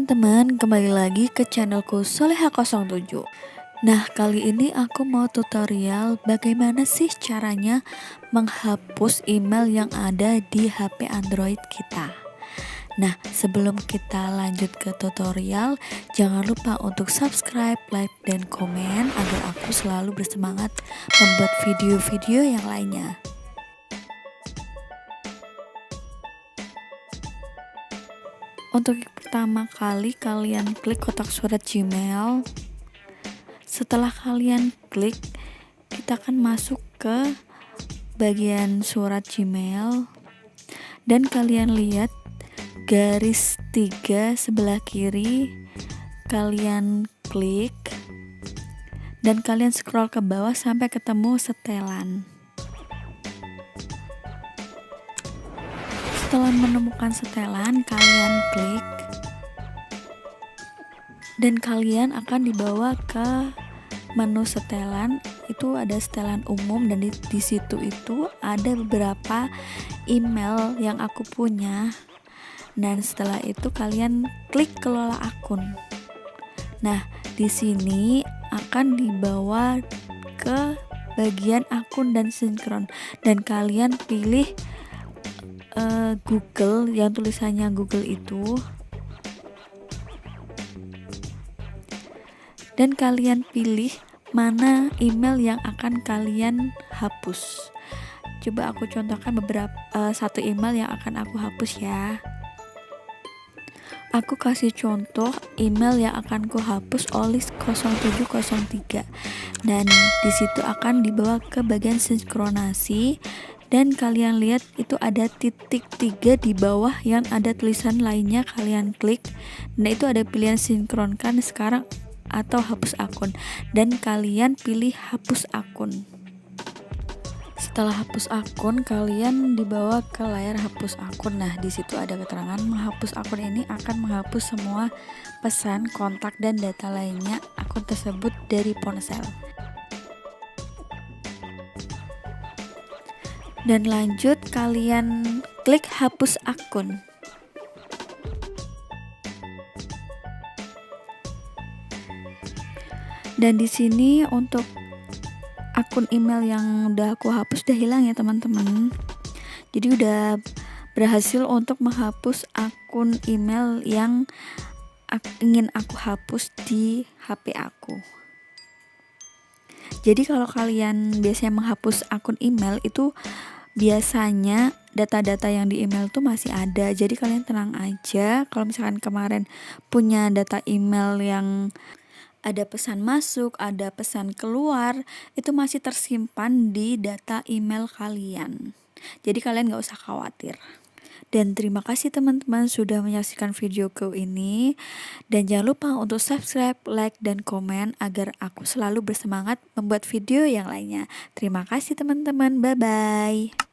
teman-teman, kembali lagi ke channelku Soleha07. Nah, kali ini aku mau tutorial bagaimana sih caranya menghapus email yang ada di HP Android kita. Nah, sebelum kita lanjut ke tutorial, jangan lupa untuk subscribe, like, dan komen agar aku selalu bersemangat membuat video-video yang lainnya. Untuk pertama kali kalian klik kotak surat Gmail. Setelah kalian klik, kita akan masuk ke bagian surat Gmail dan kalian lihat garis 3 sebelah kiri, kalian klik dan kalian scroll ke bawah sampai ketemu setelan. Setelah menemukan setelan, kalian klik dan kalian akan dibawa ke menu setelan. Itu ada setelan umum dan di situ itu ada beberapa email yang aku punya. Dan setelah itu kalian klik kelola akun. Nah, di sini akan dibawa ke bagian akun dan sinkron dan kalian pilih Google yang tulisannya Google itu, dan kalian pilih mana email yang akan kalian hapus. Coba aku contohkan satu email yang akan aku hapus ya. Aku kasih contoh email yang akan ku hapus Olis0703 dan disitu akan dibawa ke bagian sinkronasi. Dan kalian lihat itu ada titik 3 di bawah yang ada tulisan lainnya, kalian klik. Nah, itu ada pilihan sinkronkan sekarang atau hapus akun dan kalian pilih hapus akun. Setelah hapus akun, kalian dibawa ke layar hapus akun. Nah, di situ ada keterangan menghapus akun ini akan menghapus semua pesan, kontak, dan data lainnya akun tersebut dari ponsel. Dan lanjut kalian klik hapus akun. Dan di sini untuk akun email yang udah aku hapus udah hilang ya teman-teman. Jadi udah berhasil untuk menghapus akun email yang ingin aku hapus di HP aku. Jadi kalau kalian biasanya menghapus akun email itu biasanya data-data yang di email tuh masih ada. Jadi kalian tenang aja. Kalau misalkan kemarin punya data email yang ada pesan masuk, ada pesan keluar, itu masih tersimpan di data email kalian. Jadi kalian gak usah khawatir. Dan terima kasih teman-teman sudah menyaksikan videoku ini. Dan jangan lupa untuk subscribe, like, dan komen agar aku selalu bersemangat membuat video yang lainnya. Terima kasih teman-teman, bye-bye.